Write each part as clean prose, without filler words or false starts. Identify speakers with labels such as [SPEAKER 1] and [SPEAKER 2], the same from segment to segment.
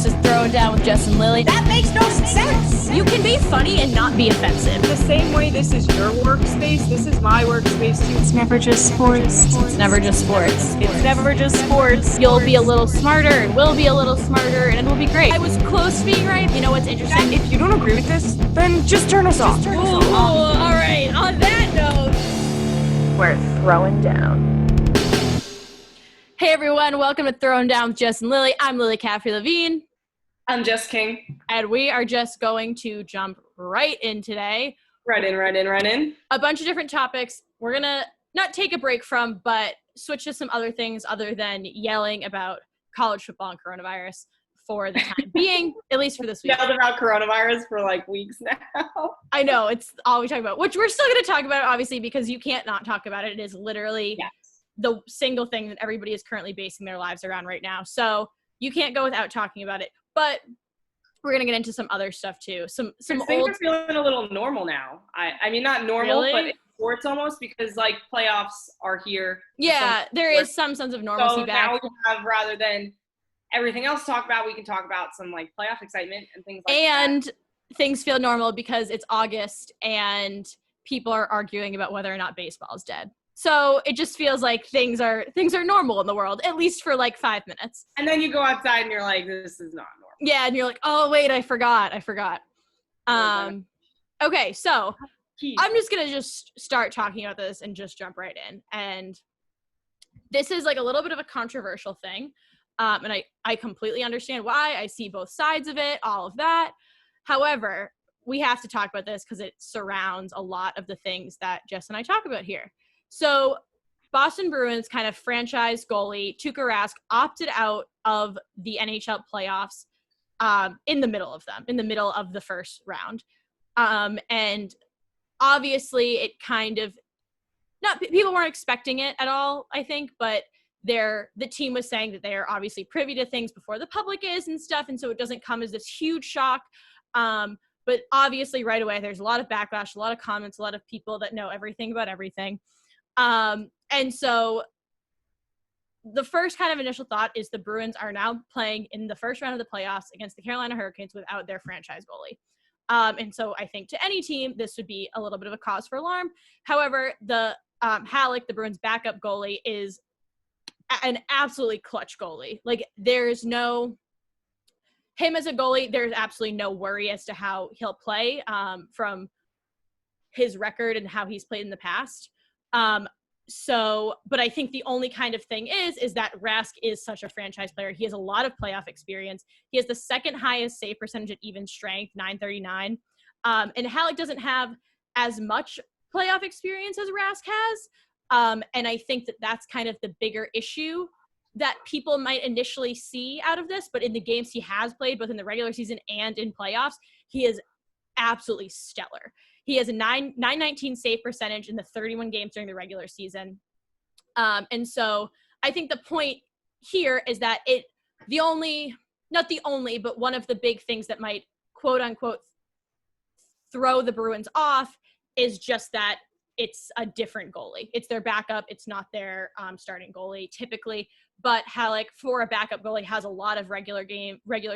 [SPEAKER 1] This is Throwin Down with Jess and Lily.
[SPEAKER 2] That makes no sense.
[SPEAKER 1] You can be funny and not be offensive.
[SPEAKER 3] The same way this is your workspace, this is my workspace too.
[SPEAKER 4] It's never just sports.
[SPEAKER 1] It's never just sports.
[SPEAKER 4] It's never just sports.
[SPEAKER 1] You'll be a little smarter, and we'll be a little smarter, and it'll be great. I was close to being right. You know what's interesting?
[SPEAKER 3] If you don't agree with this, then just turn us off.
[SPEAKER 1] Ooh, all right. On that note,
[SPEAKER 4] We're throwing down.
[SPEAKER 1] hey everyone, welcome to Throwin Down with Jess and Lily. I'm Lily Caffrey-Levine.
[SPEAKER 3] I'm Jess King.
[SPEAKER 1] And we are just going to jump right in today.
[SPEAKER 3] Right in.
[SPEAKER 1] A bunch of different topics. We're going to not take a break from, but switch to some other things other than yelling about college football and coronavirus for the time being, at least for this week.
[SPEAKER 3] Yelled about coronavirus for like weeks now.
[SPEAKER 1] I know, it's all we talk about, which we're still going to talk about, obviously, because you can't not talk about it. It is literally the single thing that everybody is currently basing their lives around right now. So you can't go without talking about it. But we're going to get into some other stuff too. Some
[SPEAKER 3] things
[SPEAKER 1] old...
[SPEAKER 3] are feeling a little normal now. I mean, not normal,
[SPEAKER 1] Really?
[SPEAKER 3] but in sports almost, because like playoffs are here.
[SPEAKER 1] Yeah, there is some sense of normalcy
[SPEAKER 3] so
[SPEAKER 1] back.
[SPEAKER 3] now we have, rather than everything else to talk about, we can talk about some like playoff excitement and things like that.
[SPEAKER 1] And things feel normal because it's August and people are arguing about whether or not baseball is dead. So it just feels like things are normal in the world, at least for like 5 minutes.
[SPEAKER 3] And then you go outside and you're like, this is not normal.
[SPEAKER 1] Yeah, and you're like, oh wait, I forgot. Okay, so I'm just gonna just start talking about this and just jump right in. And this is like a little bit of a controversial thing. And I completely understand why. I see both sides of it, all of that. However, we have to talk about this because it surrounds a lot of the things that Jess and I talk about here. So Boston Bruins kind of franchise goalie Tuukka Rask opted out of the NHL playoffs in the middle of the first round. And obviously it kind of, people weren't expecting it at all, I think, but the team was saying that they are obviously privy to things before the public is and stuff, and so it doesn't come as this huge shock. But obviously right away there's a lot of backlash, a lot of comments, a lot of people that know everything about everything. And so the first kind of initial thought is the Bruins are now playing in the first round of the playoffs against the Carolina Hurricanes without their franchise goalie. And so I think to any team, this would be a little bit of a cause for alarm. However, the Halleck, the Bruins backup goalie, is an absolutely clutch goalie. Like him as a goalie, there's absolutely no worry as to how he'll play from his record and how he's played in the past. But I think the only kind of thing is that Rask is such a franchise player. He has a lot of playoff experience. He has the second highest save percentage at even strength, .939. And Halleck doesn't have as much playoff experience as Rask has. And I think that that's kind of the bigger issue that people might initially see out of this. But in the games he has played, both in the regular season and in playoffs, he is absolutely stellar. He has a 919 save percentage in the 31 games during the regular season. And so I think the point here is that not the only, but one of the big things that might quote unquote throw the Bruins off is just that it's a different goalie. It's their backup. It's not their starting goalie typically. But Halleck, for a backup goalie, has a lot of regular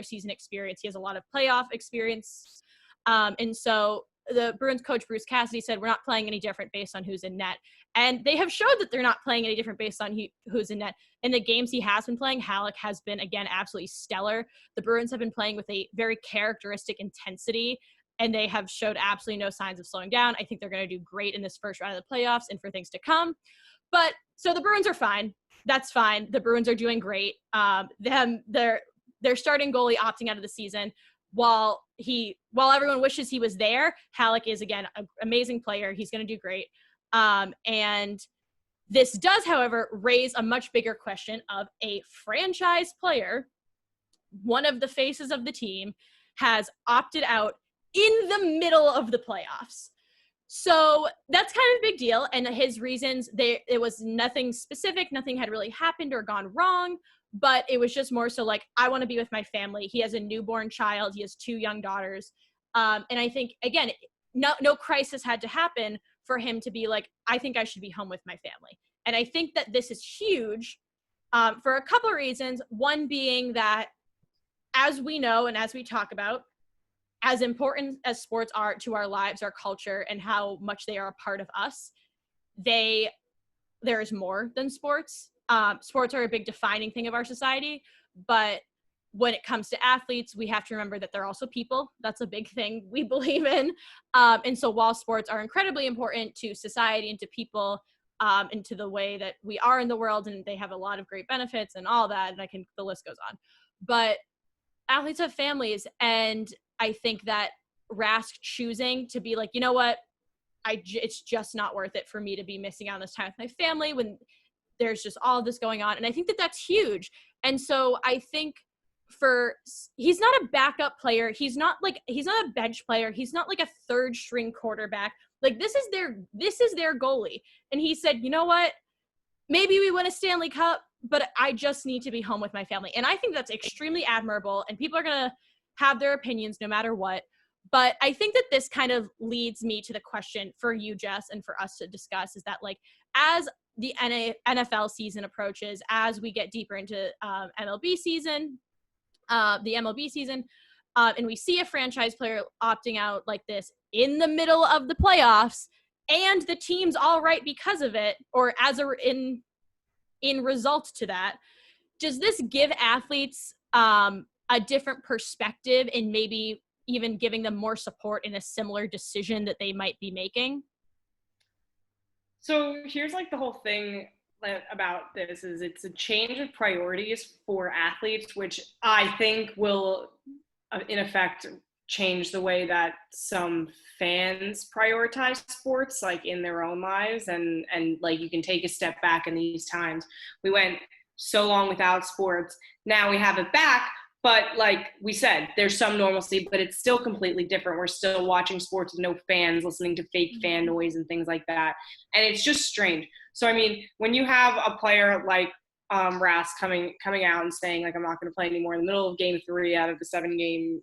[SPEAKER 1] season experience. He has a lot of playoff experience. And so the Bruins coach, Bruce Cassidy, said, we're not playing any different based on who's in net. And they have showed that they're not playing any different based on who's in net. In the games he has been playing, Halleck has been, again, absolutely stellar. The Bruins have been playing with a very characteristic intensity, and they have showed absolutely no signs of slowing down. I think they're going to do great in this first round of the playoffs and for things to come. But so the Bruins are fine. That's fine. The Bruins are doing great. Their starting goalie opting out of the season. While everyone wishes he was there, Halleck is, again, an amazing player. He's going to do great. And this does, however, raise a much bigger question of a franchise player, one of the faces of the team, has opted out in the middle of the playoffs. So that's kind of a big deal. And his reasons, it was nothing specific. Nothing had really happened or gone wrong. But it was just more so like, I want to be with my family. He has a newborn child. He has 2 young daughters. And I think, again, no crisis had to happen for him to be like, I think I should be home with my family. And I think that this is huge for a couple of reasons. One being that as we know and as we talk about, as important as sports are to our lives, our culture, and how much they are a part of us, there is more than sports. Sports are a big defining thing of our society, but when it comes to athletes, we have to remember that they're also people. That's a big thing we believe in. And so while sports are incredibly important to society and to people, and to the way that we are in the world, and they have a lot of great benefits and all that, and the list goes on. But athletes have families, and I think that Rask choosing to be like, you know what, it's just not worth it for me to be missing out on this time with my family when there's just all this going on. And I think that that's huge. And so I think he's not a backup player. He's not a bench player. He's not like a third string quarterback. Like this is their goalie. And he said, you know what, maybe we win a Stanley Cup, but I just need to be home with my family. And I think that's extremely admirable. And people are going to have their opinions no matter what. But I think that this kind of leads me to the question for you, Jess, and for us to discuss is that, like, as the NFL season approaches, as we get deeper into the MLB season, and we see a franchise player opting out like this in the middle of the playoffs, and the team's all right because of it, or in result to that, does this give athletes a different perspective and maybe even giving them more support in a similar decision that they might be making?
[SPEAKER 3] So here's like the whole thing about this is it's a change of priorities for athletes, which I think will in effect change the way that some fans prioritize sports, like in their own lives. And like, you can take a step back in these times. We went so long without sports. Now we have it back. But like we said, there's some normalcy, but it's still completely different. We're still watching sports with no fans, listening to fake fan noise and things like that. And it's just strange. So, I mean, when you have a player like Rask coming out and saying, like, I'm not going to play anymore in the middle of game 3 out of the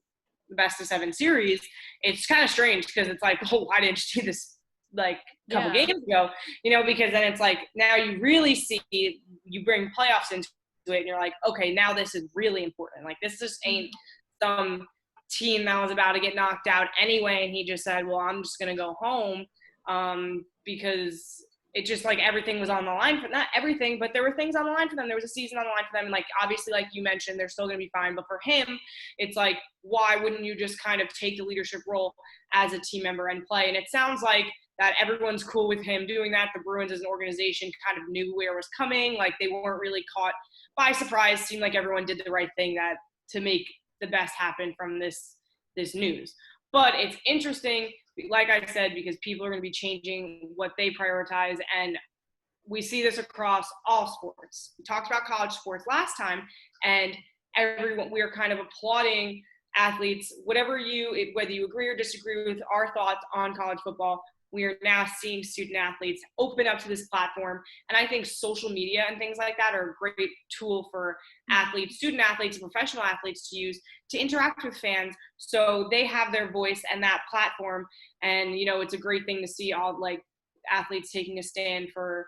[SPEAKER 3] best of 7 series, it's kind of strange because it's like, oh, why didn't you do this like a couple games ago? You know, because then it's like now you really see, you bring playoffs into it and you're like, okay, now this is really important. Like, this just ain't some team that was about to get knocked out anyway, and he just said, well, I'm just gonna go home because it just, like, everything was on the line for, not everything, but there were things on the line for them. There was a season on the line for them, and like, obviously, like you mentioned, they're still gonna be fine, but for him, it's like, why wouldn't you just kind of take the leadership role as a team member and play? And it sounds like that everyone's cool with him doing that. The Bruins as an organization kind of knew where it was coming. Like, they weren't really caught by surprise. Seemed like everyone did the right thing to make the best happen from this news. But it's interesting, like I said, because people are going to be changing what they prioritize, and we see this across all sports. We talked about college sports last time, and we are kind of applauding athletes, whether you agree or disagree with our thoughts on college football. We are now seeing student athletes open up to this platform. And I think social media and things like that are a great tool for athletes, student athletes, and professional athletes to use to interact with fans, so they have their voice and that platform. And, you know, it's a great thing to see all, like, athletes taking a stand for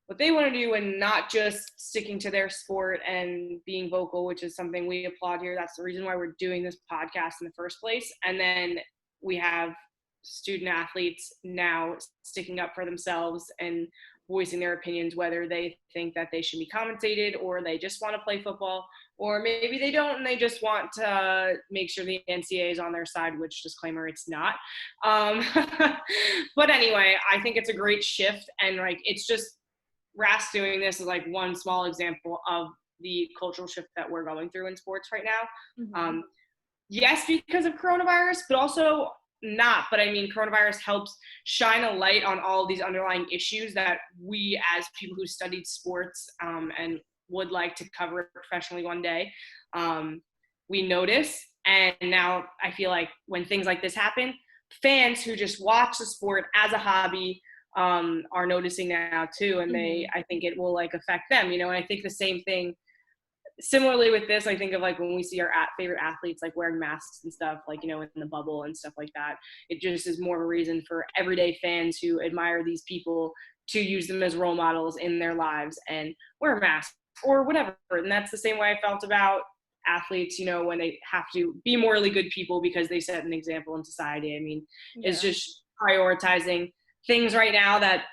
[SPEAKER 3] what they want to do and not just sticking to their sport and being vocal, which is something we applaud here. That's the reason why we're doing this podcast in the first place. And then we have student athletes now sticking up for themselves and voicing their opinions, whether they think that they should be compensated or they just want to play football, or maybe they don't and they just want to make sure the NCAA is on their side, which, disclaimer, it's not. But anyway, I think it's a great shift, and like, it's just Rask doing this is like one small example of the cultural shift that we're going through in sports right now. Yes, because of coronavirus, but also not. But I mean, coronavirus helps shine a light on all of these underlying issues that we, as people who studied sports and would like to cover it professionally one day, we notice. And now I feel like when things like this happen, fans who just watch the sport as a hobby are noticing now too, and I think it will, like, affect them, you know. And I think the same thing similarly with this, I think of, like, when we see our favorite athletes, like, wearing masks and stuff, like, you know, in the bubble and stuff like that. It just is more of a reason for everyday fans who admire these people to use them as role models in their lives and wear masks or whatever. And that's the same way I felt about athletes, when they have to be morally good people because they set an example in society. I mean, it's just prioritizing things right now that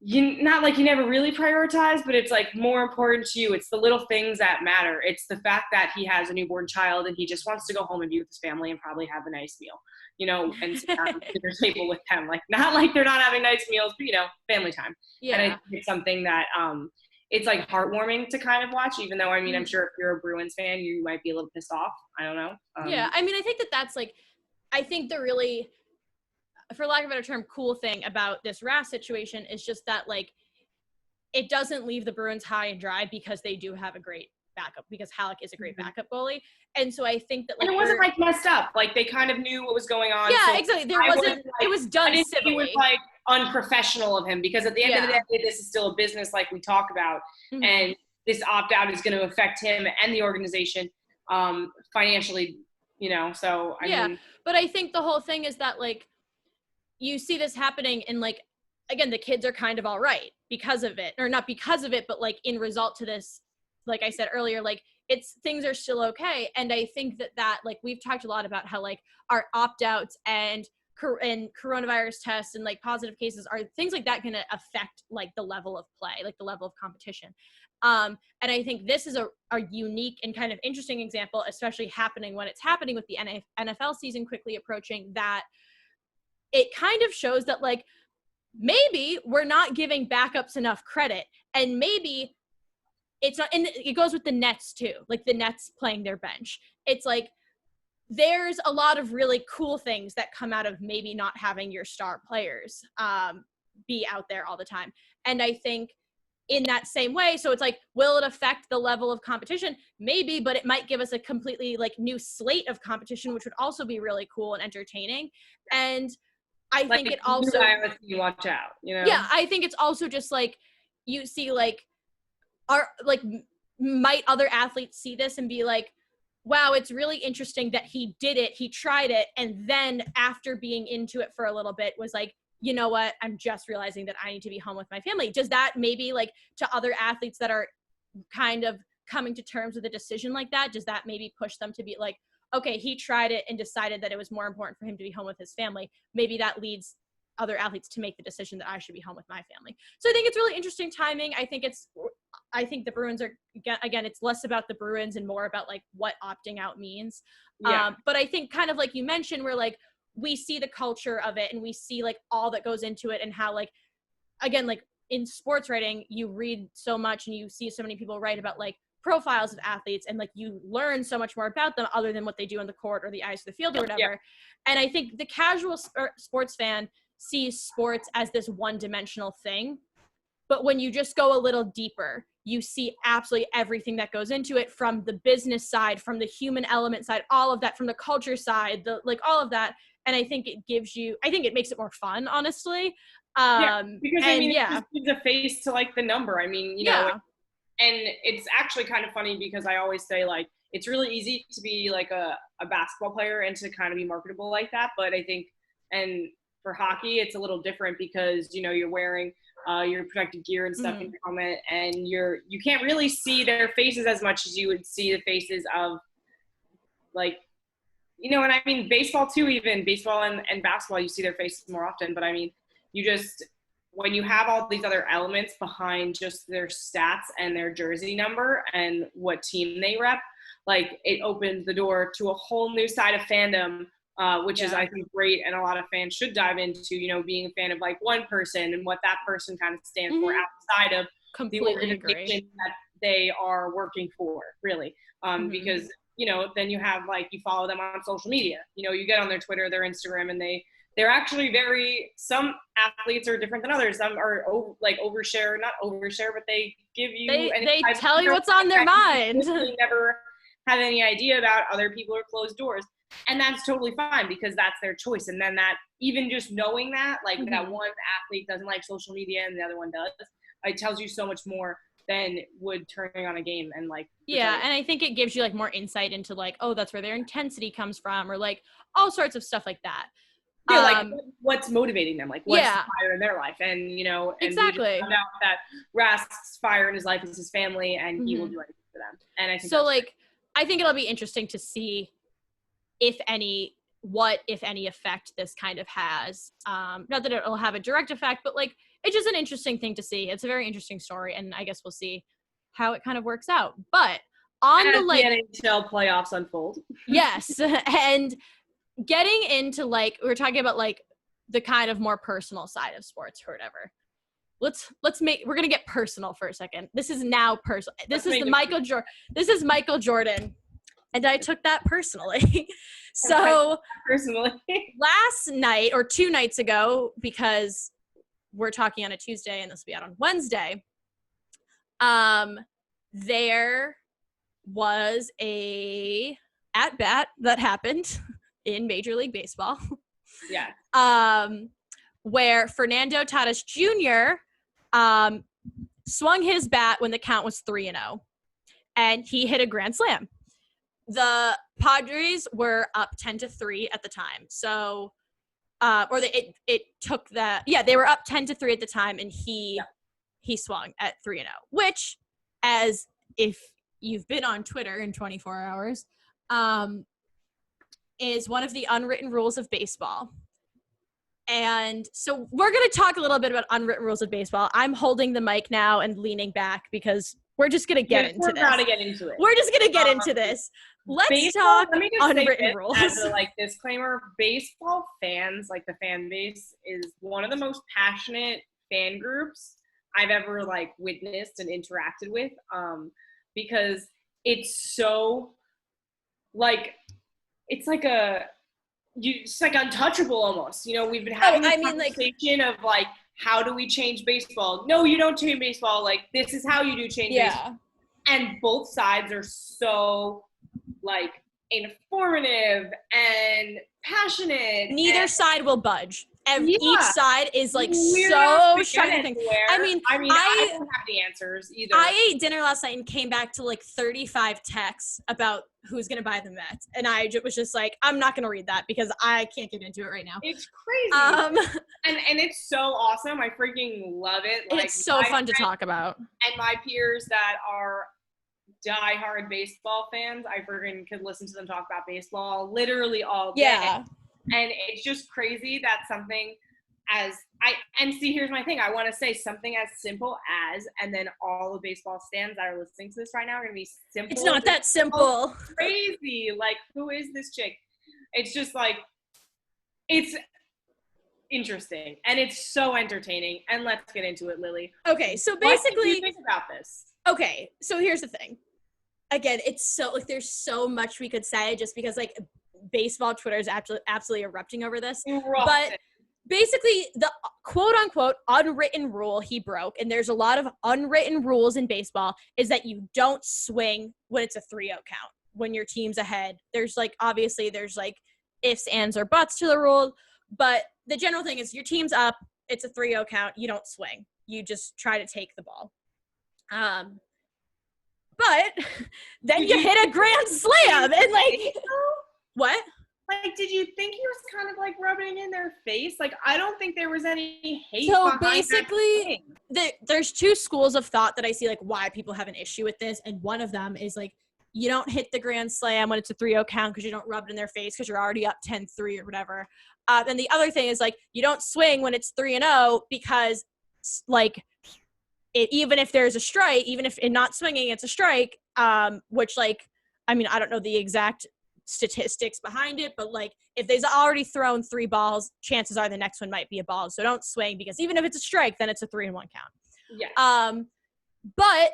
[SPEAKER 3] not like you never really prioritize, but it's like more important to you. It's the little things that matter. It's the fact that he has a newborn child and he just wants to go home and be with his family and probably have a nice meal, and sit down at their table with them. Like, not like they're not having nice meals, but family time. Yeah. And I think it's something that it's like heartwarming to kind of watch, even though, I mean, I'm sure if you're a Bruins fan, you might be a little pissed off. I don't know.
[SPEAKER 1] Yeah. I mean, I think that's like, I think the really, for lack of a better term, cool thing about this Rask situation is just that, like, it doesn't leave the Bruins high and dry because they do have a great backup, because Halleck is a great backup goalie. And so I think that, like,
[SPEAKER 3] and it wasn't like messed up. Like, they kind of knew what was going on.
[SPEAKER 1] Yeah, so exactly. It was done civilly.
[SPEAKER 3] It was like unprofessional of him, because at the end of the day, this is still a business, like we talk about, and this opt-out is going to affect him and the organization financially, so I mean.
[SPEAKER 1] But I think the whole thing is that, like, you see this happening, and, like, again, the kids are kind of all right because of it, or not because of it, but, like, in result to this, like I said earlier, like, things are still okay. And I think that like, we've talked a lot about how, like, our opt-outs and coronavirus tests and, like, positive cases are things like that going to affect, like, the level of play, like the level of competition. And I think this is a unique and kind of interesting example, especially happening when it's happening with the NFL season quickly approaching, that it kind of shows that, like, maybe we're not giving backups enough credit, and maybe it's not, and it goes with the Nets too, like the Nets playing their bench. It's like, there's a lot of really cool things that come out of maybe not having your star players be out there all the time. And I think in that same way, so it's like, will it affect the level of competition? Maybe, but it might give us a completely, like, new slate of competition, which would also be really cool and entertaining. And I think it also,
[SPEAKER 3] you watch out,
[SPEAKER 1] Yeah, I think it's also just like, you see, like, might other athletes see this and be like, wow, it's really interesting that he did it, he tried it, and then after being into it for a little bit was like, you know what, I'm just realizing that I need to be home with my family. Does that maybe, like, to other athletes that are kind of coming to terms with a decision like that, does that maybe push them to be like, okay, he tried it and decided that it was more important for him to be home with his family. Maybe that leads other athletes to make the decision that I should be home with my family. So I think it's really interesting timing. I think the Bruins are, again, it's less about the Bruins and more about, like, what opting out means. Yeah. But I think, kind of like you mentioned, where, like, we see the culture of it and we see, like, all that goes into it, and how, like, again, like, in sports writing, you read so much and you see so many people write about, like, profiles of athletes, and, like, you learn so much more about them other than what they do on the court or the ice or the field or whatever. Yeah. And I think the casual sports fan sees sports as this one-dimensional thing, but when you just go a little deeper, you see absolutely everything that goes into it, from the business side, from the human element side, all of that, from the culture side, all of that. And I think it makes it more fun, honestly.
[SPEAKER 3] Because I mean, it just gives a face to, like, the number. I mean, and it's actually kind of funny, because I always say, like, it's really easy to be, like, a basketball player and to kind of be marketable like that. But I think, and for hockey, it's a little different, because, you're wearing your protective gear and stuff in your helmet, and you can't really see their faces as much as you would see the faces of, like, and I mean, baseball too, even baseball and basketball, you see their faces more often. But I mean, when you have all these other elements behind just their stats and their jersey number and what team they rep, like, it opens the door to a whole new side of fandom, which is, I think, great. And a lot of fans should dive into, being a fan of, like, one person and what that person kind of stands for outside of the organization that they are working for, really. Because, then you have, like, you follow them on social media, you get on their Twitter, their Instagram, and they're actually some athletes are different than others. Some are not overshare, but they give you,
[SPEAKER 1] they tell you what's on their mind.
[SPEAKER 3] You never have any idea about. Other people are closed doors, and that's totally fine, because that's their choice. And then that, even just knowing that, like, that one athlete doesn't like social media and the other one does, it tells you so much more than would turning on a game and, like,
[SPEAKER 1] and I think it gives you, like, more insight into, like, oh, that's where their intensity comes from, or, like, all sorts of stuff like that.
[SPEAKER 3] Like, what's motivating them, like, what's the fire in their life, and and
[SPEAKER 1] exactly.
[SPEAKER 3] we just found out that Rask's fire in his life is his family, and he will do anything for them. And I think
[SPEAKER 1] so, like, I think it'll be interesting to see what, if any, effect this kind of has. Not that it'll have a direct effect, but like, it's just an interesting thing to see. It's a very interesting story, and I guess we'll see how it kind of works out. But on
[SPEAKER 3] as
[SPEAKER 1] the like
[SPEAKER 3] the NHL playoffs unfold.
[SPEAKER 1] yes, and getting into like, we're talking about like the kind of more personal side of sports or whatever. We're gonna get personal for a second. This is now personal. This is Michael Jordan, and I took that personally. So
[SPEAKER 3] personally,
[SPEAKER 1] last night or 2 nights ago, because we're talking on a Tuesday and this will be out on Wednesday, there was a at bat that happened in Major League Baseball.
[SPEAKER 3] Yeah.
[SPEAKER 1] Where Fernando Tatis Jr. Swung his bat when the count was 3-0, and he hit a grand slam. The Padres were up 10-3 at the time. So, it took that. Yeah, they were up 10-3 at the time, and he swung at 3-0, which, as if you've been on Twitter in 24 hours, is one of the unwritten rules of baseball. And so we're going to talk a little bit about unwritten rules of baseball. I'm holding the mic now and leaning back because we're just going to get into this.
[SPEAKER 3] We're about to get into it.
[SPEAKER 1] We're just going to get into this. Let's talk unwritten rules.
[SPEAKER 3] As a disclaimer, baseball fans, like the fan base, is one of the most passionate fan groups I've ever witnessed and interacted with, because it's so it's untouchable almost. We've been having this conversation of how do we change baseball? No, you don't change baseball. This is how you do change baseball. And both sides are so informative and passionate.
[SPEAKER 1] Neither side will budge. Each side is so trying to think. I don't
[SPEAKER 3] have the answers either.
[SPEAKER 1] I ate dinner last night and came back to 35 texts about who's going to buy the Mets. And I was just I'm not going to read that because I can't get into it right now.
[SPEAKER 3] It's crazy. And it's so awesome. I freaking love it.
[SPEAKER 1] It's so fun to talk about.
[SPEAKER 3] And my peers that are diehard baseball fans, I freaking could listen to them talk about baseball literally all day.
[SPEAKER 1] Yeah.
[SPEAKER 3] And it's just crazy that something here's my thing. I want to say something as simple as, and then all the baseball stands that are listening to this right now are going to be simple.
[SPEAKER 1] It's not that simple.
[SPEAKER 3] Crazy. Who is this chick? It's just it's interesting. And it's so entertaining. And let's get into it, Lily.
[SPEAKER 1] Okay. So basically,
[SPEAKER 3] what do you think about this?
[SPEAKER 1] Okay. So here's the thing. Again, it's so there's so much we could say just because baseball Twitter is absolutely erupting over this. But basically the quote unquote unwritten rule he broke, and there's a lot of unwritten rules in baseball, is that you don't swing when it's a 3-0 count, when your team's ahead. There's obviously there's ifs, ands, or buts to the rule, but the general thing is your team's up, it's a 3-0 count, you don't swing. You just try to take the ball. But then you hit a grand slam and what?
[SPEAKER 3] Did you think he was kind of rubbing in their face? I don't think there was any hate.
[SPEAKER 1] So basically, there's two schools of thought that I see why people have an issue with this, and one of them is you don't hit the grand slam when it's a 3-0 count because you don't rub it in their face because you're already up 10-3 or whatever. And the other thing is you don't swing when it's 3-0 because even if there's a strike, even if in not swinging it's a strike, which I don't know the exact statistics behind it, but if they've already thrown 3 balls, chances are the next one might be a ball. So don't swing because even if it's a strike, then it's a 3-1 count.
[SPEAKER 3] Yeah.
[SPEAKER 1] But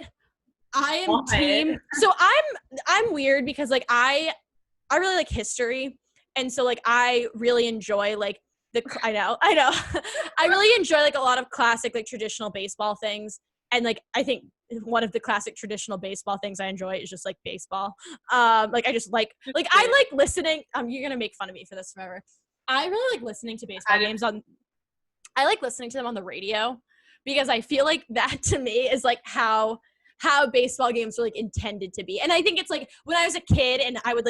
[SPEAKER 1] I am team. So I'm weird because I really like history, and so I really enjoy I know I really enjoy a lot of classic traditional baseball things, and I think one of the classic traditional baseball things I enjoy is just baseball. I just I like listening. You're gonna make fun of me for this forever. I really like listening to baseball games I like listening to them on the radio because I feel that to me is how baseball games are intended to be. And I think it's when I was a kid and I would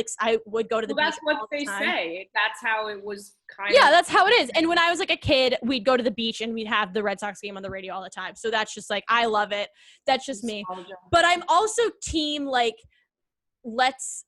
[SPEAKER 1] go to the beach.
[SPEAKER 3] That's what they say. That's how it was
[SPEAKER 1] that's how it is. And when I was a kid, we'd go to the beach and we'd have the Red Sox game on the radio all the time. So that's just I love it. That's just me. But I'm also team let's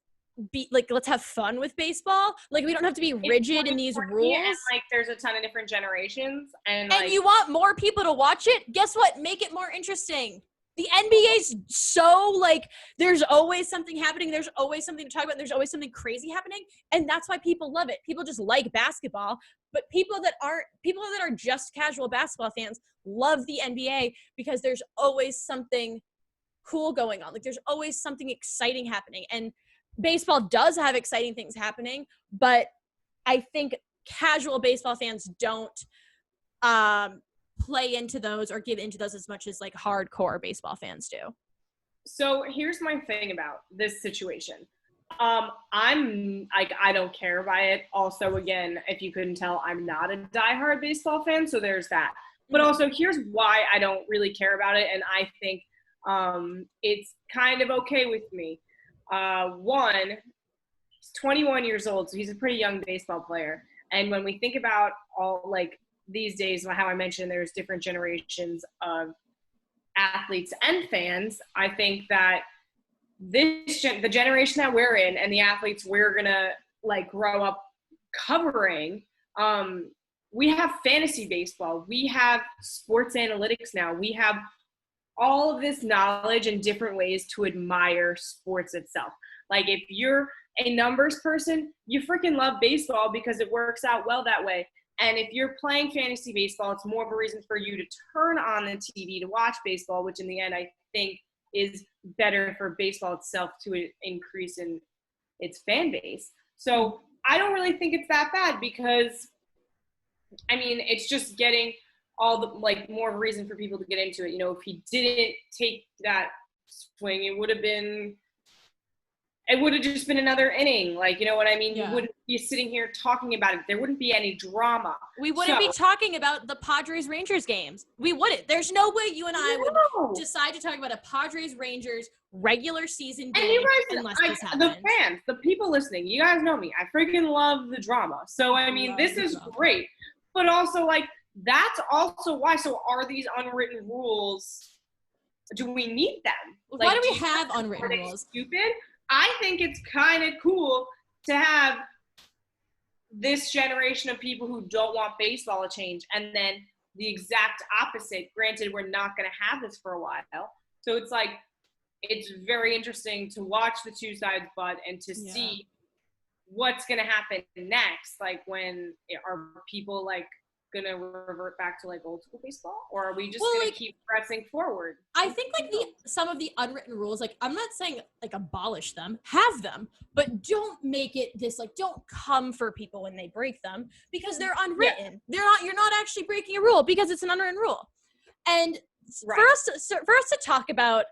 [SPEAKER 1] have fun with baseball. Like, we don't have to be rigid in these rules.
[SPEAKER 3] And, like, there's a ton of different generations. And
[SPEAKER 1] like, you want more people to watch it? Guess what? Make it more interesting. The NBA's so, like, there's always something happening. There's always something to talk about. There's always something crazy happening. And that's why people love it. People just like basketball. But people that are just casual basketball fans love the NBA because there's always something cool going on. Like, there's always something exciting happening. And baseball does have exciting things happening, but I think casual baseball fans don't play into those or give into those as much as, like, hardcore baseball fans do.
[SPEAKER 3] So here's my thing about this situation. I don't care by it. Also, again, if you couldn't tell, I'm not a diehard baseball fan, so there's that. But also, here's why I don't really care about it, and I think it's kind of okay with me. One, he's 21 years old, so he's a pretty young baseball player. And when we think about all, like, these days, how I mentioned there's different generations of athletes and fans, I think that the generation that we're in and the athletes we're gonna, like, grow up covering, we have fantasy baseball, we have sports analytics now, we have all of this knowledge and different ways to admire sports itself. Like, if you're a numbers person, you freaking love baseball because it works out well that way. And if you're playing fantasy baseball, it's more of a reason for you to turn on the TV to watch baseball, which in the end I think is better for baseball itself to increase in its fan base. So I don't really think it's that bad because, I mean, it's just getting all the, like, more of a reason for people to get into it. You know, if he didn't take that swing, it would have just been another inning. Like, you know what I mean? Yeah. You wouldn't be sitting here talking about it. There wouldn't be any drama.
[SPEAKER 1] We wouldn't be talking about the Padres-Rangers games. We wouldn't. There's no way you and I would decide to talk about a Padres-Rangers regular season game.
[SPEAKER 3] And you guys,
[SPEAKER 1] unless this happens.
[SPEAKER 3] The fans, the people listening, you guys know me. I freaking love the drama. So, I mean, this is great. But also, like, that's also why. So are these unwritten rules, do we need them? Like,
[SPEAKER 1] why do we have unwritten rules?
[SPEAKER 3] Stupid? I think it's kind of cool to have this generation of people who don't want baseball to change, and then the exact opposite. Granted, we're not going to have this for a while. So it's like, it's very interesting to watch the two sides butt and to see what's going to happen next. Like, when are people, like, going to revert back to, like, old school baseball, or are we just going to, like, keep pressing forward?
[SPEAKER 1] I think, like, some of the unwritten rules, like, I'm not saying, like, abolish them, have them, but don't make it this, like, don't come for people when they break them because they're unwritten. You're not actually breaking a rule because it's an unwritten rule. And for us to talk about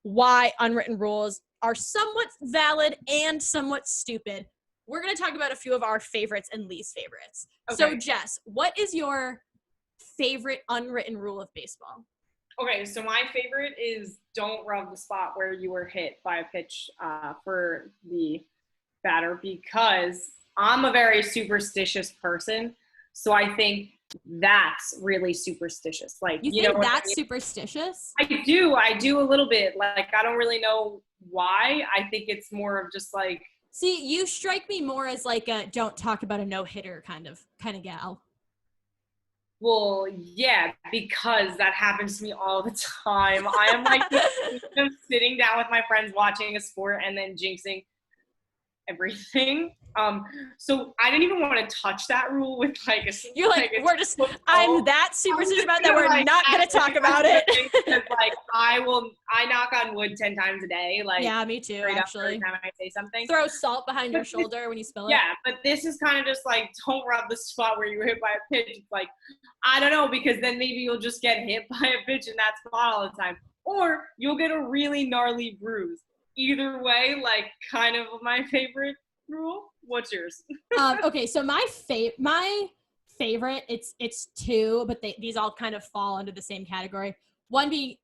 [SPEAKER 1] why unwritten rules are somewhat valid and somewhat stupid, we're going to talk about a few of our favorites and least favorites. Okay. So, Jess, what is your favorite unwritten rule of baseball?
[SPEAKER 3] Okay, so my favorite is don't rub the spot where you were hit by a pitch for the batter, because I'm a very superstitious person. So I think that's really superstitious. Like,
[SPEAKER 1] you think that's superstitious?
[SPEAKER 3] I do a little bit. Like, I don't really know why. I think it's more of just, like,
[SPEAKER 1] see, you strike me more as, like, a don't talk about a no-hitter kind of gal.
[SPEAKER 3] Well, yeah, because that happens to me all the time. I am, like, sitting down with my friends watching a sport and then jinxing everything. So I didn't even want to touch that rule with, like,
[SPEAKER 1] you're like, we're just football. I'm that superstitious about that we're like, not going to talk about it.
[SPEAKER 3] Because, like, I knock on wood 10 times a day. Like,
[SPEAKER 1] yeah, me too, actually.
[SPEAKER 3] Every time I say something.
[SPEAKER 1] Throw salt behind your shoulder when you spill it.
[SPEAKER 3] Yeah, but this is kind of just like, don't rub the spot where you were hit by a pitch. It's like, I don't know, because then maybe you'll just get hit by a pitch in that spot all the time. Or you'll get a really gnarly bruise. Either way, like, kind of my favorite rule. What's yours?
[SPEAKER 1] Okay, so my favorite, it's two, but these all kind of fall under the same category. One being,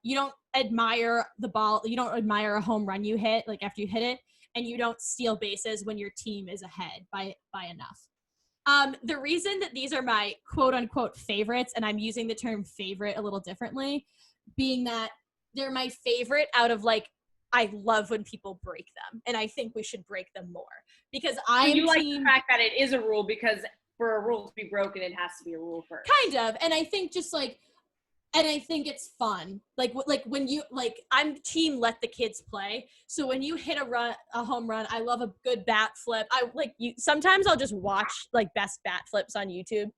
[SPEAKER 1] you don't admire the ball, you don't admire a home run you hit, like, after you hit it, and you don't steal bases when your team is ahead by enough. The reason that these are my quote unquote favorites, and I'm using the term favorite a little differently, being that they're my favorite out of, like, I love when people break them, and I think we should break them more because
[SPEAKER 3] you like the fact that it is a rule because for a rule to be broken, it has to be a rule first.
[SPEAKER 1] Kind of, and I think just like, and I think it's fun. Like when you like, I'm team let the kids play. So when you hit a home run, I love a good bat flip. I like you. Sometimes I'll just watch like best bat flips on YouTube.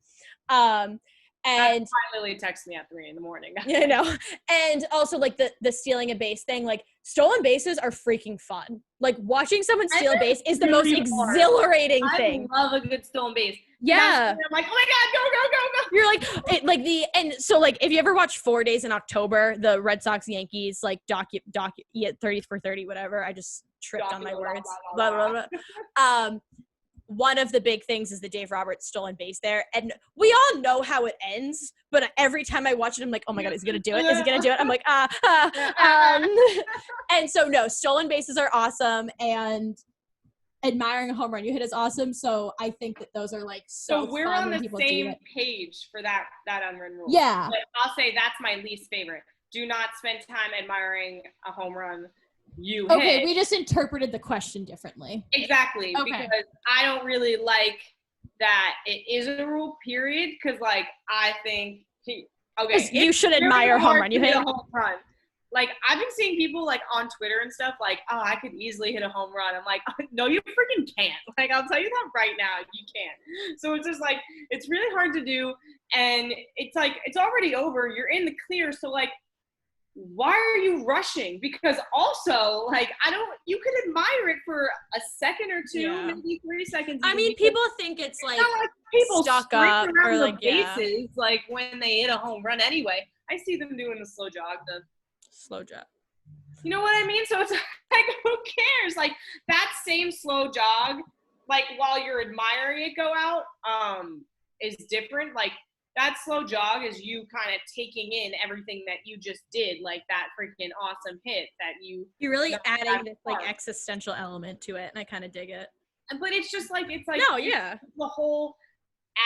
[SPEAKER 1] And
[SPEAKER 3] Lily texts me at 3 a.m.
[SPEAKER 1] You know, and also like the stealing a base thing, like stolen bases are freaking fun. Like watching someone steal a base is the most exhilarating thing.
[SPEAKER 3] I love a good stolen base.
[SPEAKER 1] Yeah.
[SPEAKER 3] I'm like, oh my God, go.
[SPEAKER 1] You're like, and so like, if you ever watch 4 Days in October, the Red Sox Yankees, like 30 for 30, whatever. I just tripped on my words. Blah, blah, blah. One of the big things is the Dave Roberts stolen base there. And we all know how it ends, but every time I watch it, I'm like, oh my God, is he going to do it? Is he going to do it? I'm like, And so no, stolen bases are awesome. And admiring a home run you hit is awesome. So I think that those are like so
[SPEAKER 3] we're
[SPEAKER 1] fun
[SPEAKER 3] on
[SPEAKER 1] when
[SPEAKER 3] the
[SPEAKER 1] people
[SPEAKER 3] same
[SPEAKER 1] do it.
[SPEAKER 3] page for that unwritten rule.
[SPEAKER 1] Yeah.
[SPEAKER 3] But I'll say that's my least favorite. Do not spend time admiring a home run you hit.
[SPEAKER 1] Okay, we just interpreted the question differently.
[SPEAKER 3] Exactly.
[SPEAKER 1] Okay.
[SPEAKER 3] Because I don't really like that it is a rule, period. Because like I think
[SPEAKER 1] you should admire home run you hit.
[SPEAKER 3] A home run. Like, I've been seeing people, like, on Twitter and stuff, like, oh, I could easily hit a home run. I'm like, oh, no, you freaking can't. Like, I'll tell you that right now, you can't. So it's just, like, it's really hard to do, and it's, like, it's already over. You're in the clear, so, like, why are you rushing? Because also, like, you could admire it for a second or two, maybe 3 seconds.
[SPEAKER 1] I mean, people think it's, like
[SPEAKER 3] people
[SPEAKER 1] stuck up or, like,
[SPEAKER 3] bases, like, when they hit a home run anyway. I see them doing the slow jog,
[SPEAKER 1] slow jog.
[SPEAKER 3] You know what I mean? So it's like, who cares? Like, that same slow jog, like, while you're admiring it go out, is different. Like, that slow jog is you kind of taking in everything that you just did, like that freaking awesome hit that you're
[SPEAKER 1] really adding this like existential element to it, and I kind of dig it.
[SPEAKER 3] But it's just like, it's like the whole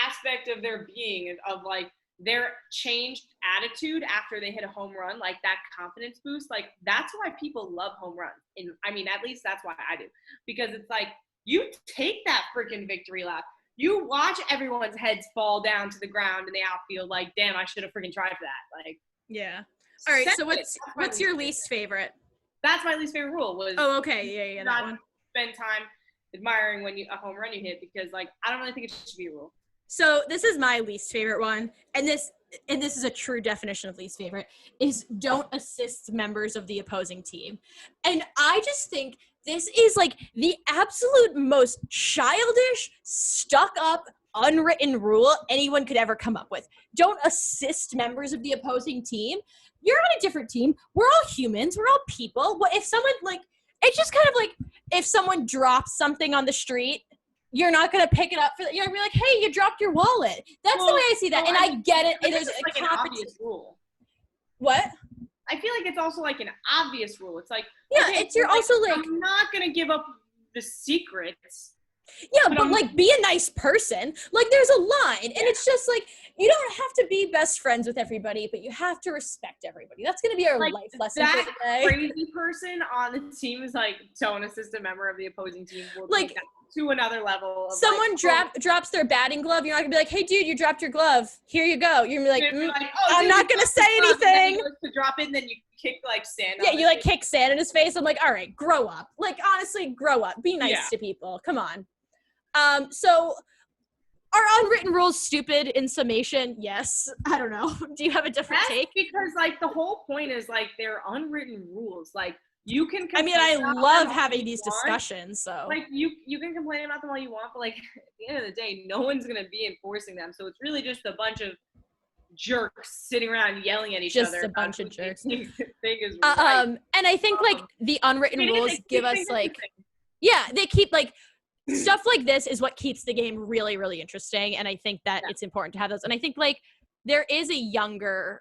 [SPEAKER 3] aspect of their being, of like their changed attitude after they hit a home run, like that confidence boost. Like, that's why people love home runs. And I mean, at least that's why I do, because it's like, you take that freaking victory lap. You watch everyone's heads fall down to the ground in the outfield, like, damn, I should have freaking tried for that. Like,
[SPEAKER 1] yeah. All right. So what's your least favorite?
[SPEAKER 3] That's my least favorite rule was.
[SPEAKER 1] Oh, okay. Yeah. That one.
[SPEAKER 3] Spend time admiring a home run you hit, because like, I don't really think it should be a rule.
[SPEAKER 1] So this is my least favorite one, and this is a true definition of least favorite, is don't assist members of the opposing team. And I just think this is like the absolute most childish, stuck up, unwritten rule anyone could ever come up with. Don't assist members of the opposing team. You're on a different team. We're all humans. We're all people. What if someone, like, it's just kind of like if someone drops something on the street, you're not going to pick it up for that. You're going to be like, hey, you dropped your wallet. That's the way I see that. And I get it. It is
[SPEAKER 3] like an obvious rule.
[SPEAKER 1] What?
[SPEAKER 3] I feel like it's also like an obvious rule. It's like,
[SPEAKER 1] you're also like,
[SPEAKER 3] I'm not going to give up the secrets.
[SPEAKER 1] Yeah, but like, be a nice person. Like, there's a line. And it's just like, you don't have to be best friends with everybody, but you have to respect everybody. That's going to be our life lesson for today.
[SPEAKER 3] That crazy person on the team is like, don't assist a member of the opposing team. We'll like, to another level. Of
[SPEAKER 1] someone drops their batting glove. You're not going to be like, hey, dude, you dropped your glove. Here you go. You're going to be like, I'm not going to say anything.
[SPEAKER 3] To drop it, and then you kick like sand.
[SPEAKER 1] Yeah, you like kick sand in his face. I'm like, all right, grow up. Like, honestly, grow up. Be nice to people. Come on. So are unwritten rules stupid in summation? Yes. I don't know. Do you have a different take?
[SPEAKER 3] Because like the whole point is like they're unwritten rules. Like you can.
[SPEAKER 1] I mean, I love having these discussions. So
[SPEAKER 3] like you can complain about them all you want, but like at the end of the day, no one's gonna be enforcing them. So it's really just a bunch of jerks sitting around yelling at each other.
[SPEAKER 1] Just a bunch of jerks.
[SPEAKER 3] Thing is right.
[SPEAKER 1] And I think like the unwritten rules give us like, they keep like. Stuff like this is what keeps the game really, really interesting. And I think that it's important to have those. And I think like there is a younger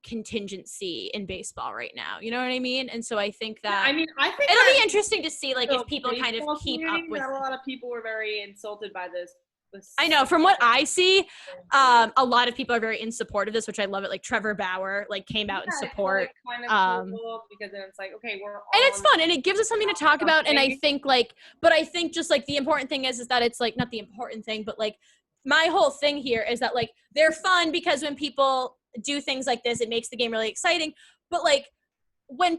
[SPEAKER 1] contingency in baseball right now. You know what I mean? And so I think that
[SPEAKER 3] I think
[SPEAKER 1] it'll be interesting to see like if people kind of keep up with.
[SPEAKER 3] A lot of people were very insulted by this.
[SPEAKER 1] I know. From what I see, a lot of people are very in support of this, which I love it. Like Trevor Bauer, like came out in support.
[SPEAKER 3] Kind of cool because then it's like, okay, we're all
[SPEAKER 1] and it's fun and it gives us something to talk about. And I think but I think just like the important thing is that it's like not the important thing, but like my whole thing here is that like they're fun because when people do things like this, it makes the game really exciting. But like when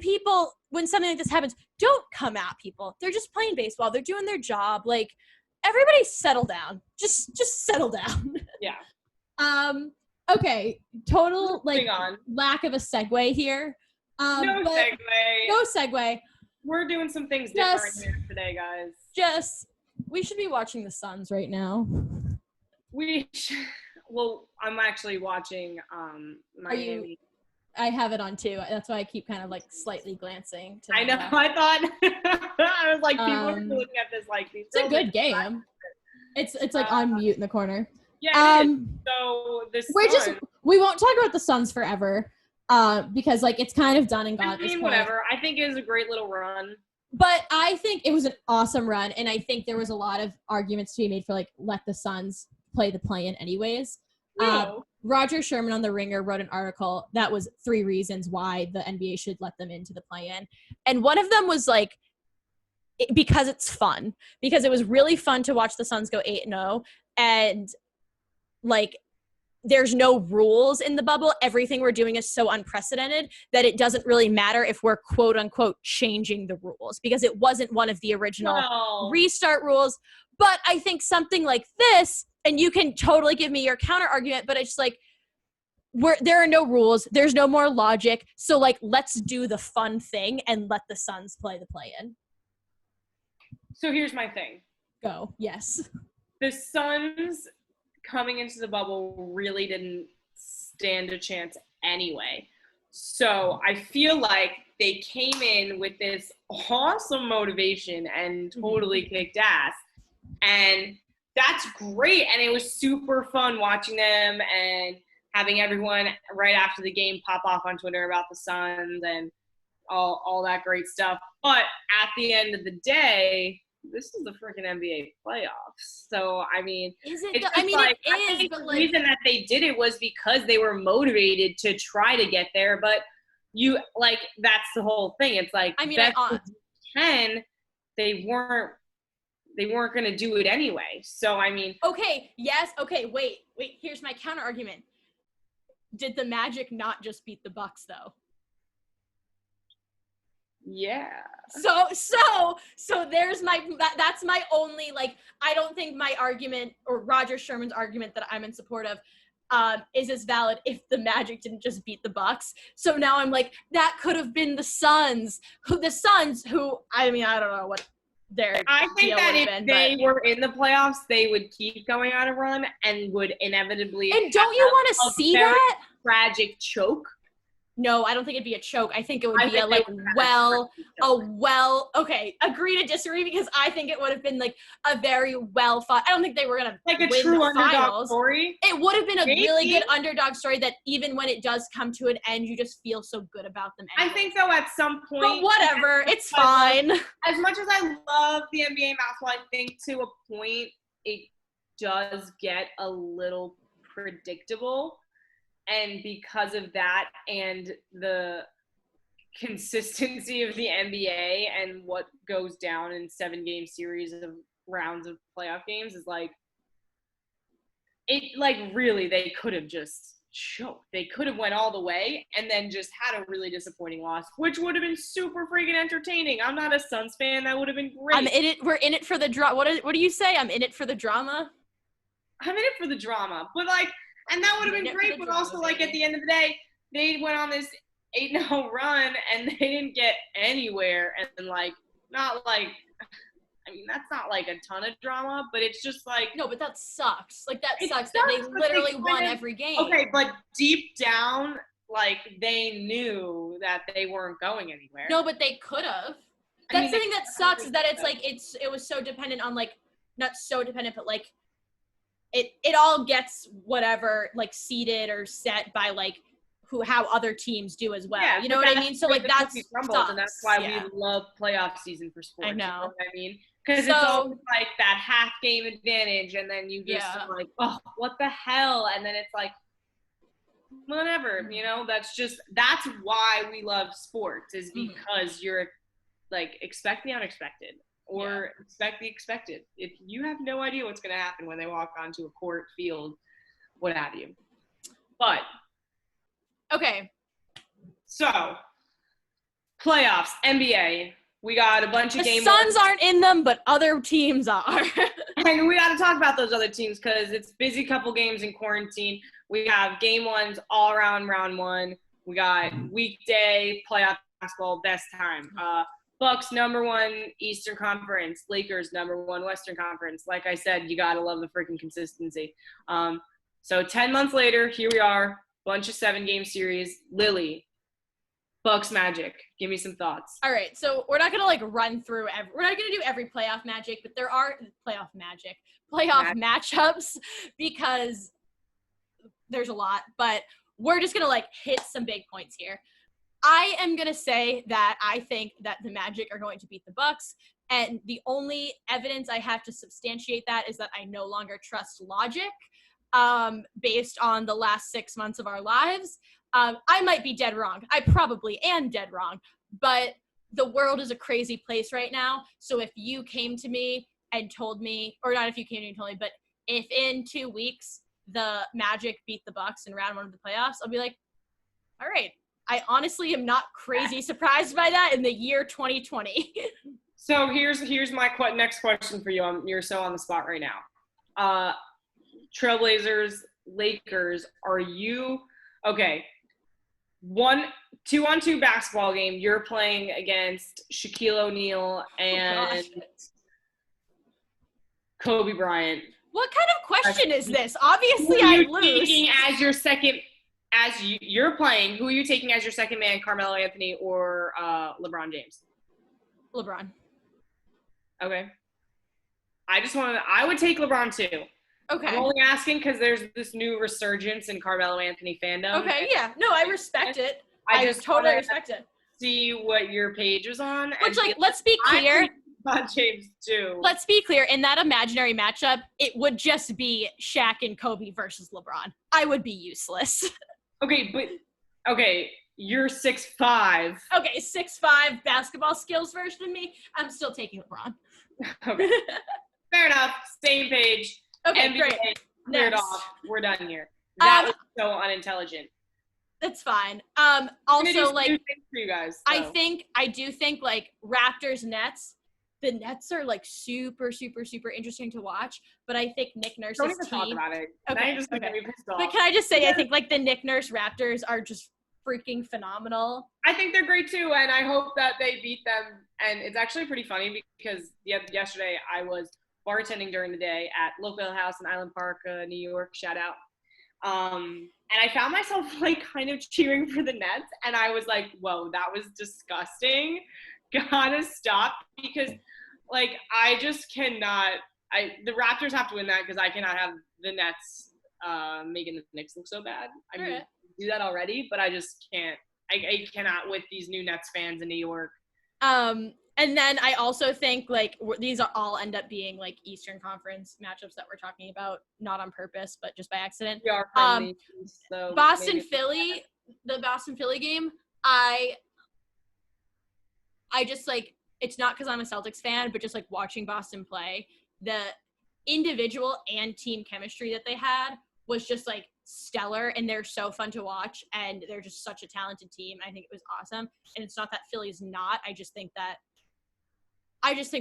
[SPEAKER 1] something like this happens, don't come at people. They're just playing baseball. They're doing their job. Like, everybody settle down. Just settle down.
[SPEAKER 3] Yeah.
[SPEAKER 1] Okay. Total like
[SPEAKER 3] on.
[SPEAKER 1] lack of a segue here.
[SPEAKER 3] No
[SPEAKER 1] segue.
[SPEAKER 3] We're doing some things different here today, guys.
[SPEAKER 1] Jess, we should be watching the Suns right now.
[SPEAKER 3] Well, I'm actually watching Miami.
[SPEAKER 1] I have it on too. That's why I keep kind of like slightly glancing.
[SPEAKER 3] I know. I thought I was like, people are looking at this like these.
[SPEAKER 1] It's a good game. It's like on mute in the corner.
[SPEAKER 3] Yeah. It is. So this.
[SPEAKER 1] We won't talk about the Suns forever, because like it's kind of done and gone.
[SPEAKER 3] I mean, whatever. I think it was a great little run.
[SPEAKER 1] But I think it was an awesome run, and I think there was a lot of arguments to be made for like let the Suns play the play-in anyways. Roger Sherman on The Ringer wrote an article that was 3 reasons why the NBA should let them into the play-in. And one of them was like, because it's fun. Because it was really fun to watch the Suns go 8-0. And like, there's no rules in the bubble. Everything we're doing is so unprecedented that it doesn't really matter if we're quote unquote changing the rules, because it wasn't one of the original restart rules. But I think something like this, and you can totally give me your counter argument, but it's like, there are no rules. There's no more logic. So like, let's do the fun thing and let the Suns play the play-in.
[SPEAKER 3] So here's my thing.
[SPEAKER 1] Go. Yes.
[SPEAKER 3] The Suns coming into the bubble really didn't stand a chance anyway. So I feel like they came in with this awesome motivation and totally kicked ass. And that's great. And it was super fun watching them and having everyone right after the game pop off on Twitter about the Suns and all that great stuff. But at the end of the day, this is the freaking NBA playoffs. So, I mean,
[SPEAKER 1] is it?
[SPEAKER 3] It's
[SPEAKER 1] I mean,
[SPEAKER 3] like,
[SPEAKER 1] it is.
[SPEAKER 3] I think
[SPEAKER 1] but
[SPEAKER 3] the
[SPEAKER 1] like,
[SPEAKER 3] reason that they did it was because they were motivated to try to get there. But you like that's the whole thing. It's like,
[SPEAKER 1] I mean,
[SPEAKER 3] they weren't going to do it anyway. So, I mean.
[SPEAKER 1] Okay. Yes. Okay. Wait. Here's my counter argument. Did the Magic not just beat the Bucks though?
[SPEAKER 3] Yeah.
[SPEAKER 1] So there's that's my only, like, I don't think my argument or Roger Sherman's argument that I'm in support of is as valid if the Magic didn't just beat the Bucks. So now I'm like, that could have been the Suns who I mean, I don't know what their
[SPEAKER 3] I think
[SPEAKER 1] deal
[SPEAKER 3] that
[SPEAKER 1] would
[SPEAKER 3] if
[SPEAKER 1] have been,
[SPEAKER 3] they were in the playoffs, they would keep going on a run and would inevitably.
[SPEAKER 1] And don't you want to see that?
[SPEAKER 3] Tragic choke.
[SPEAKER 1] No, I don't think it'd be a choke. I think it would be okay, agree to disagree, because I think it would have been like a very well fought. I don't think they were gonna
[SPEAKER 3] like a
[SPEAKER 1] win
[SPEAKER 3] true
[SPEAKER 1] the
[SPEAKER 3] underdog
[SPEAKER 1] finals.
[SPEAKER 3] Story.
[SPEAKER 1] It would have been a really good underdog story that even when it does come to an end, you just feel so good about them.
[SPEAKER 3] I think though at some point.
[SPEAKER 1] But whatever, it's fine.
[SPEAKER 3] As much as I love the NBA basketball, I think to a point it does get a little predictable. And because of that and the consistency of the NBA and what goes down in 7-game series of rounds of playoff games is like, it like really, they could have just choked. They could have went all the way and then just had a really disappointing loss, which would have been super freaking entertaining. I'm not a Suns fan. That would have been great.
[SPEAKER 1] I'm in it. We're in it for the drama. What do you say? I'm in it for the drama.
[SPEAKER 3] I'm in it for the drama, but like, and that would have been great, but also, like, at the end of the day, they went on this 8-0 run, and they didn't get anywhere, and, like, not, like, I mean, that's not, like, a ton of drama, but it's just, like.
[SPEAKER 1] No, but that sucks. Like, that sucks that they literally won every game.
[SPEAKER 3] Okay, but deep down, like, they knew that they weren't going anywhere.
[SPEAKER 1] No, but they could have. That's the thing that sucks, is that it's, like, it was so dependent on, like, not so dependent, but, like, it all gets whatever, like, seeded or set by, like, how other teams do as well. Yeah, you know what I mean? So, like, that's sucks.
[SPEAKER 3] And that's why we love playoff season for sports.
[SPEAKER 1] I know.
[SPEAKER 3] You know what I mean? Because it's always like that half game advantage, and then you just are like, oh, what the hell? And then it's like, whatever, that's why we love sports, is because you're like, expect the unexpected or expect the expected. If you have no idea what's going to happen when they walk onto a court, field, what have you. But
[SPEAKER 1] okay, so
[SPEAKER 3] playoffs, NBA. We got a bunch of games.
[SPEAKER 1] The Suns aren't in them, but other teams are.
[SPEAKER 3] And we got to talk about those other teams because it's busy couple games in quarantine. We have game ones all around round one. We got weekday playoff basketball, best time. Bucks #1 Eastern Conference. Lakers #1 Western Conference. Like I said, you got to love the freaking consistency. So 10 months later, here we are. Bunch of 7-game series. Lily. Bucks Magic. Give me some thoughts.
[SPEAKER 1] All right, so we're not gonna run through we're not gonna do every playoff magic, but there are playoff matchups because there's a lot. But we're just gonna hit some big points here. I am gonna say that I think that the Magic are going to beat the Bucks, and the only evidence I have to substantiate that is that I no longer trust logic, based on the last 6 months of our lives. I might be dead wrong. I probably am dead wrong, but the world is a crazy place right now. So if you came to me and told me, or not if you came to me and told me, but if in 2 weeks the Magic beat the Bucks in round 1 of the playoffs, I'll be like, all right. I honestly am not crazy surprised by that in the year 2020.
[SPEAKER 3] So here's my next question for you. You're so on the spot right now. Trailblazers, Lakers, are you – okay. 2-on-2 basketball game. You're playing against Shaquille O'Neal and Kobe Bryant.
[SPEAKER 1] What kind of question is this? Obviously, I lose.
[SPEAKER 3] You're playing, who are you taking as your second man, Carmelo Anthony or LeBron James?
[SPEAKER 1] LeBron.
[SPEAKER 3] Okay. I would take LeBron too.
[SPEAKER 1] Okay.
[SPEAKER 3] I'm only asking because there's this new resurgence in Carmelo Anthony fandom.
[SPEAKER 1] Okay, yeah. No, I respect it. I just totally respect it.
[SPEAKER 3] See what your page is on.
[SPEAKER 1] Which, let's be clear.
[SPEAKER 3] LeBron James too.
[SPEAKER 1] Let's be clear. In that imaginary matchup, it would just be Shaq and Kobe versus LeBron. I would be useless.
[SPEAKER 3] Okay, you're 6'5".
[SPEAKER 1] Okay, 6'5" basketball skills version of me. I'm still taking LeBron.
[SPEAKER 3] Okay. Fair enough. Same page.
[SPEAKER 1] Okay,
[SPEAKER 3] NBA,
[SPEAKER 1] great.
[SPEAKER 3] Cleared off. We're done here. That was so unintelligent.
[SPEAKER 1] That's fine. Also,
[SPEAKER 3] for you guys, so.
[SPEAKER 1] I do think Raptors Nets. The Nets are super, super, super interesting to watch. But I think Nick Nurse's
[SPEAKER 3] Don't even
[SPEAKER 1] team.
[SPEAKER 3] talk about it.
[SPEAKER 1] Okay.
[SPEAKER 3] Now you're just gonna be pissed off.
[SPEAKER 1] But can I just say, I think the Nick Nurse Raptors are just freaking phenomenal.
[SPEAKER 3] I think they're great too, and I hope that they beat them. And it's actually pretty funny because yesterday I was bartending during the day at Local House in Island Park, New York. Shout out. And I found myself kind of cheering for the Nets, and I was like, "Whoa, that was disgusting! Gotta stop!" Because I just cannot. The Raptors have to win that because I cannot have the Nets making the Knicks look so bad. I mean, do that already, but I just can't. I cannot with these new Nets fans in New York.
[SPEAKER 1] And then I also think these are all end up being Eastern Conference matchups that we're talking about, not on purpose, but just by accident.
[SPEAKER 3] We are friendly, so
[SPEAKER 1] Boston Philly, the Boston Philly game. I just it's not because I'm a Celtics fan, but just watching Boston play, the individual and team chemistry that they had was just stellar, and they're so fun to watch, and they're just such a talented team. I think it was awesome, and it's not that Philly's not. I just think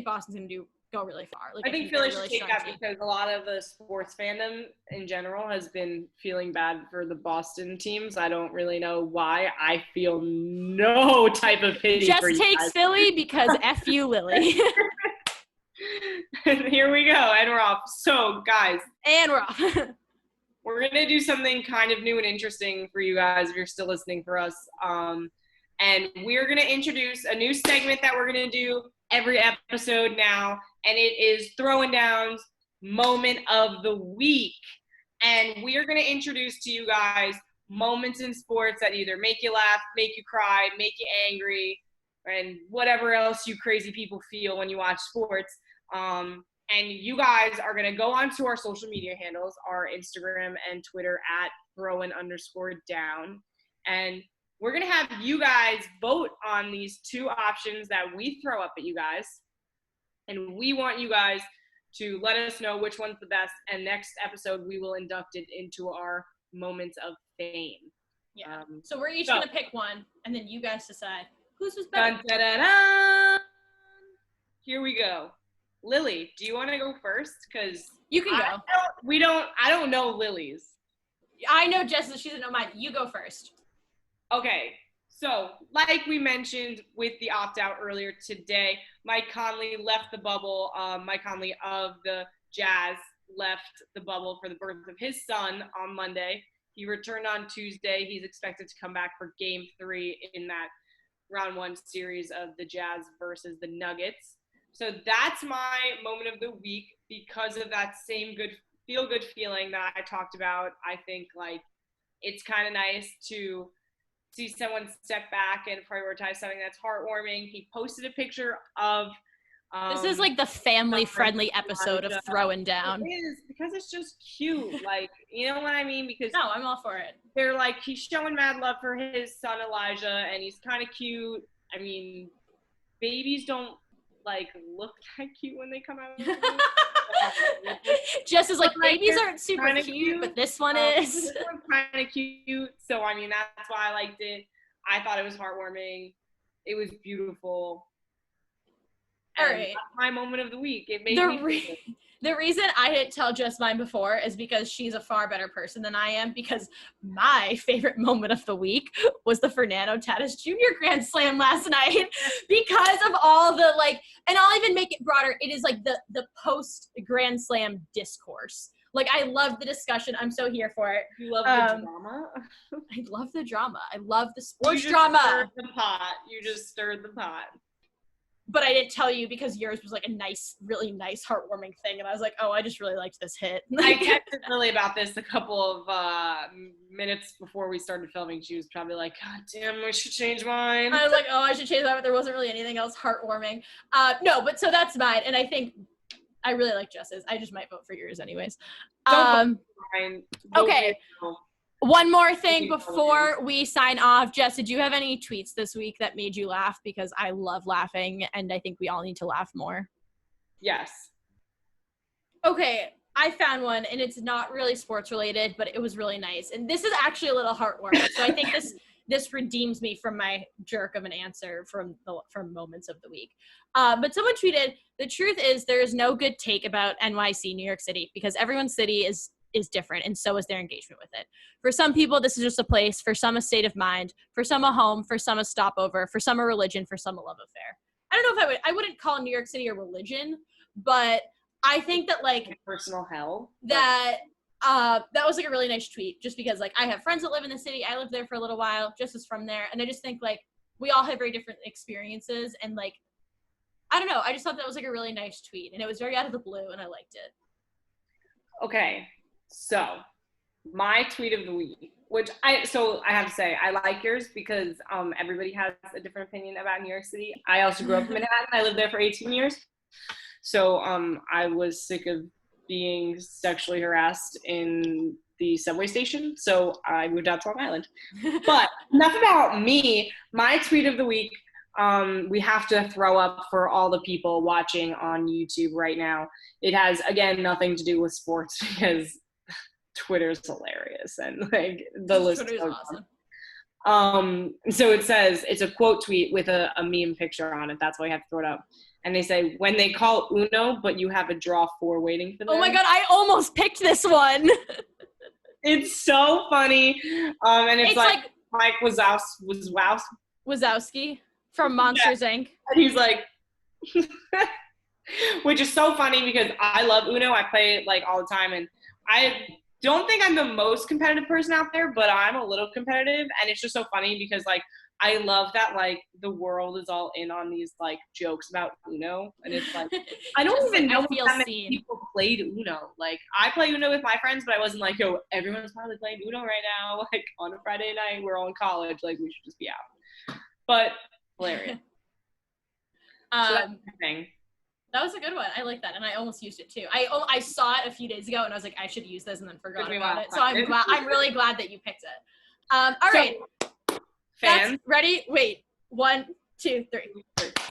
[SPEAKER 1] Boston's going to go really far.
[SPEAKER 3] I think Philly should take that because a lot of the sports fandom in general has been feeling bad for the Boston teams. I don't really know why. I feel no type of pity for you
[SPEAKER 1] Jess takes
[SPEAKER 3] guys.
[SPEAKER 1] Philly because F you, Lily.
[SPEAKER 3] And here we go, and we're off. So, guys.
[SPEAKER 1] And we're off.
[SPEAKER 3] We're going to do something kind of new and interesting for you guys if you're still listening for us. And we're going to introduce a new segment that we're going to do every episode now, and it is Throwin Down's Moment of the Week. And we are going to introduce to you guys moments in sports that either make you laugh, make you cry, make you angry, and whatever else you crazy people feel when you watch sports. And you guys are going to go onto our social media handles, our Instagram and Twitter at Throwin_Down. And we're going to have you guys vote on these two options that we throw up at you guys. And we want you guys to let us know which one's the best. And next episode, we will induct it into our moments of fame.
[SPEAKER 1] Yeah. So we're each going to pick one, and then you guys decide whose was better.
[SPEAKER 3] Dun, da, da, da. Here we go. Lily, do you want to go first? Because
[SPEAKER 1] you can go.
[SPEAKER 3] I don't know Lily's.
[SPEAKER 1] I know Jess, she doesn't know mine. You go first.
[SPEAKER 3] Okay. So, like we mentioned with the opt-out earlier today, Mike Conley left the bubble. Mike Conley of the Jazz left the bubble for the birth of his son on Monday. He returned on Tuesday. He's expected to come back for Game 3 in that round 1 series of the Jazz versus the Nuggets. So that's my moment of the week because of that same feel-good feeling that I talked about. I think, like, it's kind of nice to see someone step back and prioritize something that's heartwarming. He posted a picture of
[SPEAKER 1] this is like the family-friendly episode of Throwin Down.
[SPEAKER 3] It is, because it's just cute. Like, you know what I mean? Because
[SPEAKER 1] no, I'm all for it.
[SPEAKER 3] They're like, he's showing mad love for his son Elijah, and he's kind of cute. I mean, babies don't like look that cute when they come out of the
[SPEAKER 1] Jess is like, babies aren't super cute, but this one is.
[SPEAKER 3] This one's kind of cute. So, I mean, that's why I liked it. I thought it was heartwarming. It was beautiful.
[SPEAKER 1] All right.
[SPEAKER 3] That's my moment of the week. It made me
[SPEAKER 1] the reason I didn't tell Jess mine before is because she's a far better person than I am, because my favorite moment of the week was the Fernando Tatis Jr. Grand Slam last night because of all the, like, and I'll even make it broader. It is like the post Grand Slam discourse. Like, I love the discussion. I'm so here for it.
[SPEAKER 3] You love the drama?
[SPEAKER 1] I love the drama. I love the sports drama.
[SPEAKER 3] You just stirred the pot.
[SPEAKER 1] But I didn't tell you because yours was like a nice, really nice, heartwarming thing. And I was like, oh, I just really liked this hit.
[SPEAKER 3] I texted Lily about this a couple of minutes before we started filming. She was probably like, God damn, I should change mine.
[SPEAKER 1] I was like, oh, I should change that, but there wasn't really anything else heartwarming. No, but so that's mine. And I think I really like Jess's. I just might vote for yours anyways. Okay. One more thing before we sign off. Jess, did you have any tweets this week that made you laugh? Because I love laughing, and I think we all need to laugh more.
[SPEAKER 3] Yes.
[SPEAKER 1] Okay, I found one, and it's not really sports related, but it was really nice. And this is actually a little heartwarming. So I think this redeems me from my jerk of an answer from moments of the week. But someone tweeted, the truth is there is no good take about NYC, New York City, because everyone's city is different, and so is their engagement with it. For some people, this is just a place, for some a state of mind, for some a home, for some a stopover, for some a religion, for some a love affair. I don't know if I wouldn't call New York City a religion, but I think that, like,
[SPEAKER 3] personal hell.
[SPEAKER 1] That was like a really nice tweet, just because, like, I have friends that live in the city. I lived there for a little while, Jess is from there, and I just think, like, we all have very different experiences, and, like, I don't know, I just thought that was like a really nice tweet, and it was very out of the blue, and I liked it.
[SPEAKER 3] Okay. So, my tweet of the week, which I have to say, I like yours because everybody has a different opinion about New York City. I also grew up in Manhattan. I lived there for 18 years. So, I was sick of being sexually harassed in the subway station. So, I moved out to Long Island. But enough about me. My tweet of the week, we have to throw up for all the people watching on YouTube right now. It has, again, nothing to do with sports because Twitter's hilarious, and like the list is awesome. So it says, it's a quote tweet with a meme picture on it. That's why I have to throw it up. And they say, when they call Uno, but you have a draw 4 waiting for them.
[SPEAKER 1] Oh my God, I almost picked this one.
[SPEAKER 3] It's so funny. And it's like Mike
[SPEAKER 1] Wazowski from Monsters Inc.
[SPEAKER 3] And he's like, which is so funny because I love Uno. I play it like all the time, and I don't think I'm the most competitive person out there, but I'm a little competitive, and it's just so funny because, like, I love that, like, the world is all in on these, like, jokes about Uno, and it's like, I don't even know how many people played Uno. Like, I play Uno with my friends, but I wasn't like, yo, everyone's probably playing Uno right now, like, on a Friday night, we're all in college, like, we should just be out. But hilarious. So that's the thing.
[SPEAKER 1] That was a good one. I like that, and I almost used it too. I saw it a few days ago, and I was like, I should use this, and then forgot about it. So I'm really glad that you picked it. All right,
[SPEAKER 3] Fans,
[SPEAKER 1] ready? Wait, 1, 2, 3.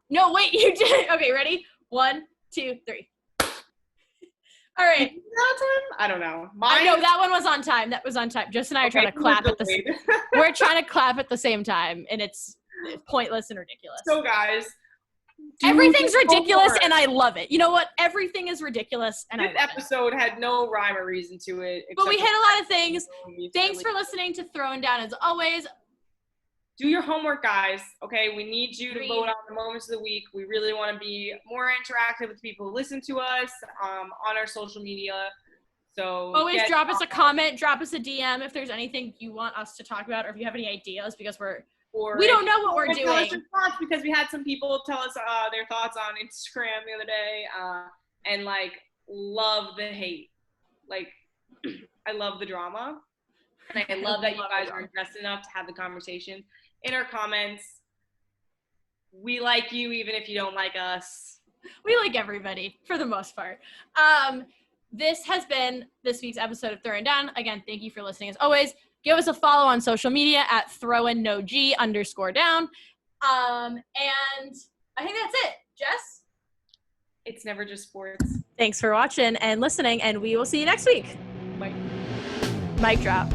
[SPEAKER 1] No, wait, you did it. Okay, ready? 1, 2, 3. All right.
[SPEAKER 3] I don't know.
[SPEAKER 1] I know that one was on time. That was on time. Jess and I are trying to clap at the. We're trying to clap at the same time, and it's pointless and ridiculous.
[SPEAKER 3] So guys.
[SPEAKER 1] Everything's ridiculous, and I love it. You know what? Everything is ridiculous, and
[SPEAKER 3] this episode had no rhyme or reason to it.
[SPEAKER 1] But we hit a lot of things. Thanks for listening to Throwin Down. As always,
[SPEAKER 3] do your homework, guys. Okay, we need you to vote on the moments of the week. We really want to be more interactive with people who listen to us on our social media. So
[SPEAKER 1] always drop us a comment, drop us a DM if there's anything you want us to talk about, or if you have any ideas, because we don't know what we're doing.
[SPEAKER 3] Tell us your thoughts, because we had some people tell us their thoughts on Instagram the other day, and like love the hate. Like I love the drama, and I love that you guys are invested enough to have the conversation in our comments. We like you, even if you don't like us.
[SPEAKER 1] We like everybody for the most part. This has been this week's episode of Throwin Down. Again, thank you for listening as always. Give us a follow on social media at @throwinnog_down. And I think that's it. Jess?
[SPEAKER 3] It's never just sports.
[SPEAKER 1] Thanks for watching and listening, and we will see you next week.
[SPEAKER 3] Bye.
[SPEAKER 1] Mic drop.